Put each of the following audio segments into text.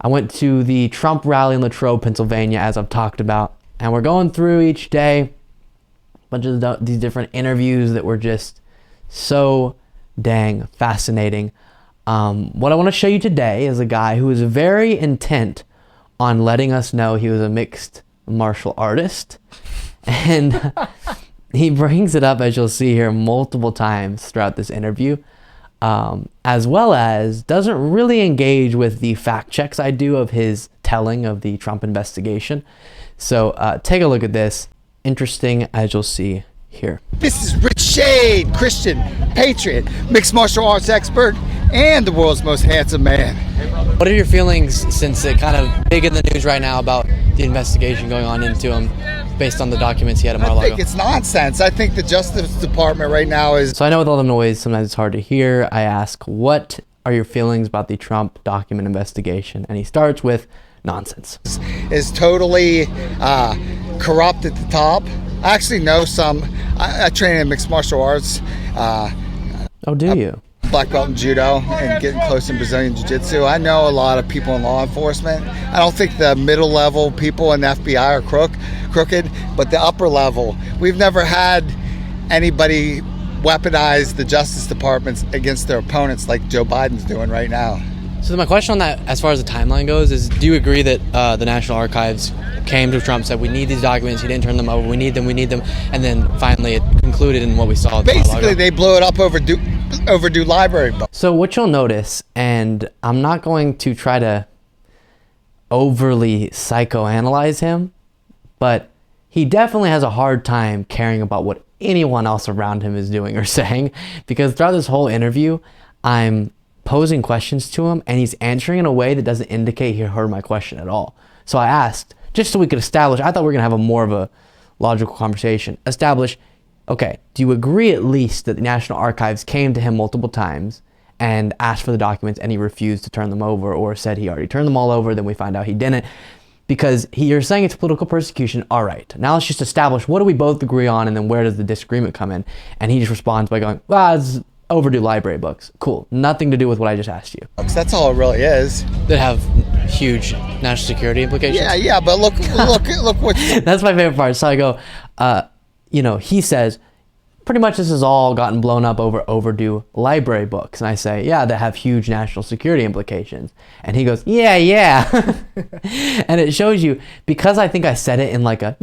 I went to the Trump rally in Latrobe, Pennsylvania, as I've talked about, and we're going through each day a bunch of these different interviews that were just so dang fascinating. What I want to show you today is a guy who is very intent on letting us know he was a mixed martial artist, and he brings it up, as you'll see here, multiple times throughout this interview, as well as doesn't really engage with the fact checks I do of his telling of the Trump investigation. So take a look at this. Interesting, as you'll see here. This is Rich Shade, Christian, patriot, mixed martial arts expert, and the world's most handsome man. What are your feelings, since it kind of big in the news right now, about the investigation going on into him based on the documents he had at Mar-a-Lago? I think it's nonsense. I think the Justice Department right now is... So I know with all the noise, sometimes it's hard to hear. I ask, what are your feelings about the Trump document investigation? And he starts with nonsense. Is totally corrupt at the top. I actually know some. I train in mixed martial arts. Oh, do you? Black belt in judo and getting close in Brazilian jiu-jitsu. I know a lot of people in law enforcement. I don't think the middle level people in the FBI are crooked, but the upper level, we've never had anybody weaponize the Justice Department against their opponents like Joe Biden's doing right now. So my question on that, as far as the timeline goes, is do you agree that the National Archives came to Trump, said we need these documents, he didn't turn them over, we need them, and then finally it concluded in what we saw? Basically, they blew it up overdue library books. So what you'll notice, and I'm not going to try to overly psychoanalyze him, but he definitely has a hard time caring about what anyone else around him is doing or saying, because throughout this whole interview, I'm posing questions to him and he's answering in a way that doesn't indicate he heard my question at all. So I asked, just so we could establish, I thought we were going to have more of a logical conversation, establish, okay, do you agree at least that the National Archives came to him multiple times and asked for the documents and he refused to turn them over, or said he already turned them all over, then we find out he didn't? Because you're saying it's political persecution. All right, now let's just establish, what do we both agree on, and then where does the disagreement come in? And he just responds by going, well, it's overdue library books. Cool. Nothing to do with what I just asked you. That's all it really is. That have huge national security implications. Yeah, but look what... That's my favorite part. So I go, he says, pretty much this has all gotten blown up over overdue library books. And I say, yeah, that have huge national security implications. And he goes, yeah. And it shows you, because I think I said it in like a,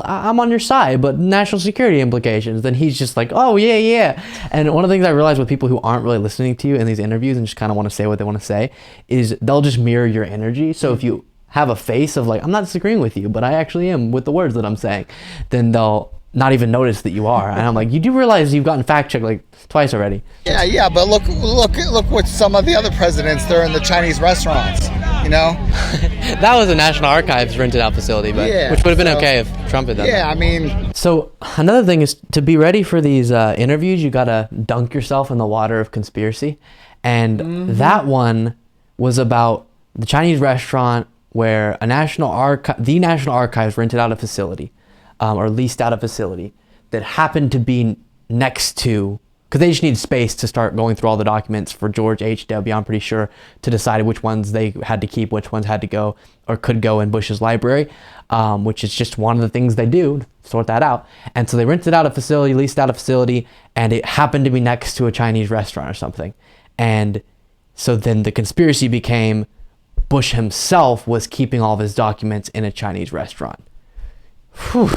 I'm on your side, but national security implications. Then he's just like, oh, yeah. And one of the things I realize with people who aren't really listening to you in these interviews and just kind of want to say what they want to say is they'll just mirror your energy. So if you have a face of like, I'm not disagreeing with you, but I actually am with the words that I'm saying, then they'll not even notice that you are. And I'm like, you do realize you've gotten fact checked like twice already. Yeah, but look what some of the other presidents, they're in the Chinese restaurants, That was a National Archives rented out facility, but which would have been okay if Trump had done that. Yeah, I mean. So another thing is, to be ready for these interviews, you gotta dunk yourself in the water of conspiracy. And that one was about the Chinese restaurant where the National Archives rented out a facility. Or leased out a facility that happened to be next to, because they just need space to start going through all the documents for George H.W., I'm pretty sure, to decide which ones they had to keep, which ones had to go or could go in Bush's library, which is just one of the things they do, sort that out. And so they rented out a facility, leased out a facility, and it happened to be next to a Chinese restaurant or something. And so then the conspiracy became Bush himself was keeping all of his documents in a Chinese restaurant. Whew.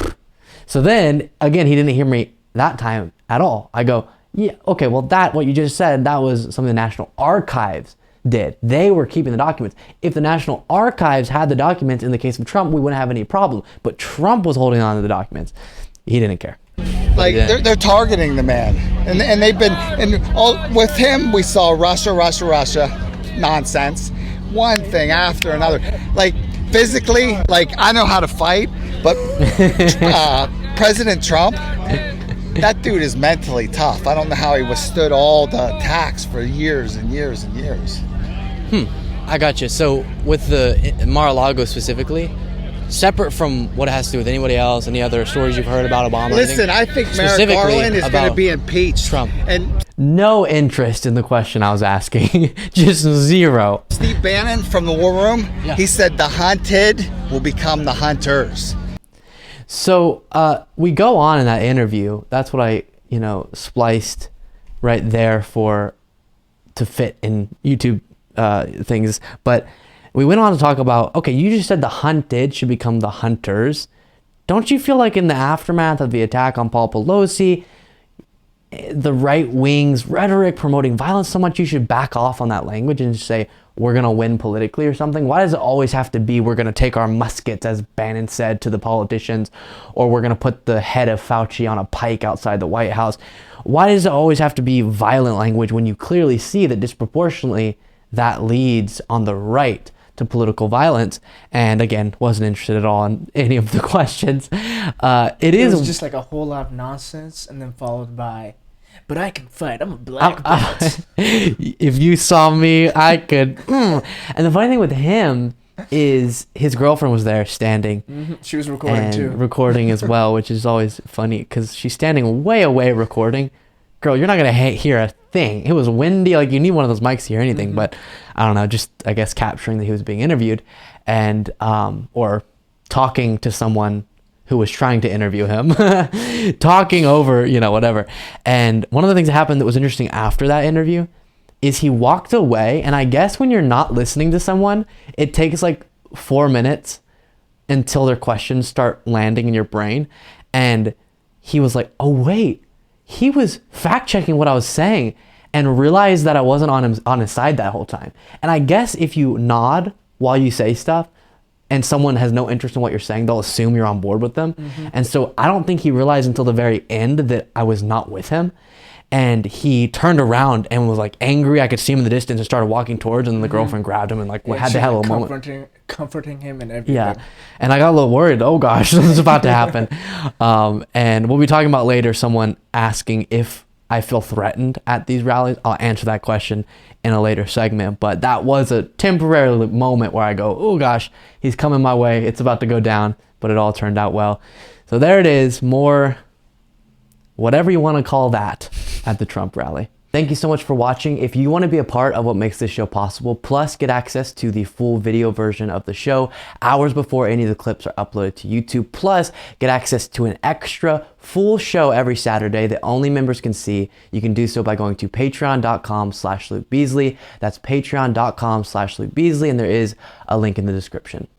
So then, again, he didn't hear me that time at all. I go, yeah, okay, well, what you just said, that was something the National Archives did. They were keeping the documents. If the National Archives had the documents in the case of Trump, we wouldn't have any problem. But Trump was holding on to the documents. He didn't care. Like, they're targeting the man. And they've been, with him, we saw Russia, nonsense. One thing after another. Like, physically, I know how to fight. But President Trump, that dude is mentally tough. I don't know how he withstood all the attacks for years and years and years. I got you. So with the Mar-a-Lago specifically, separate from what it has to do with anybody else, any other stories you've heard about Obama? Listen, I think Merrick Garland is going to be impeached. Trump. And no interest in the question I was asking. Just zero. Steve Bannon from the War Room, he said the hunted will become the hunters. So we go on in that interview. That's what I, spliced right there to fit in YouTube things. But we went on to talk about, okay, you just said the hunted should become the hunters. Don't you feel like in the aftermath of the attack on Paul Pelosi, the right wing's rhetoric promoting violence so much, you should back off on that language and just say, we're going to win politically or something? Why does it always have to be, we're going to take our muskets, as Bannon said to the politicians, or we're going to put the head of Fauci on a pike outside the White House? Why does it always have to be violent language when you clearly see that disproportionately that leads on the right to political violence? And again, wasn't interested at all in any of the questions. It was just like a whole lot of nonsense, and then followed by, but I can fight. I'm a black belt. If you saw me, I could. And the funny thing with him is his girlfriend was there standing. Mm-hmm. She was recording too. Recording as well, which is always funny because she's standing way away recording. Girl, you're not going to hear a thing. It was windy. Like, you need one of those mics to hear anything. Mm-hmm. But I don't know, just, I guess, capturing that he was being interviewed and, or talking to someone who was trying to interview him, talking over, whatever. And one of the things that happened that was interesting after that interview is he walked away. And I guess when you're not listening to someone, it takes like 4 minutes until their questions start landing in your brain. And he was like, oh, wait, he was fact checking what I was saying and realized that I wasn't on his side that whole time. And I guess if you nod while you say stuff, and someone has no interest in what you're saying, they'll assume you're on board with them. Mm-hmm. And so I don't think he realized until the very end that I was not with him. And he turned around and was like angry. I could see him in the distance and started walking towards him. And the girlfriend grabbed him and had to have a little moment. Comforting him and everything. Yeah. And I got a little worried. Oh gosh, this is about to happen. And we'll be talking about later someone asking if I feel threatened at these rallies. I'll answer that question in a later segment, but that was a temporary moment where I go, oh gosh, he's coming my way. It's about to go down, but it all turned out well. So there it is, more whatever you want to call that at the Trump rally. Thank you so much for watching. If you want to be a part of what makes this show possible, plus get access to the full video version of the show hours before any of the clips are uploaded to YouTube, plus get access to an extra full show every Saturday that only members can see, you can do so by going to patreon.com/Luke Beasley. That's patreon.com/Luke Beasley, and there is a link in the description.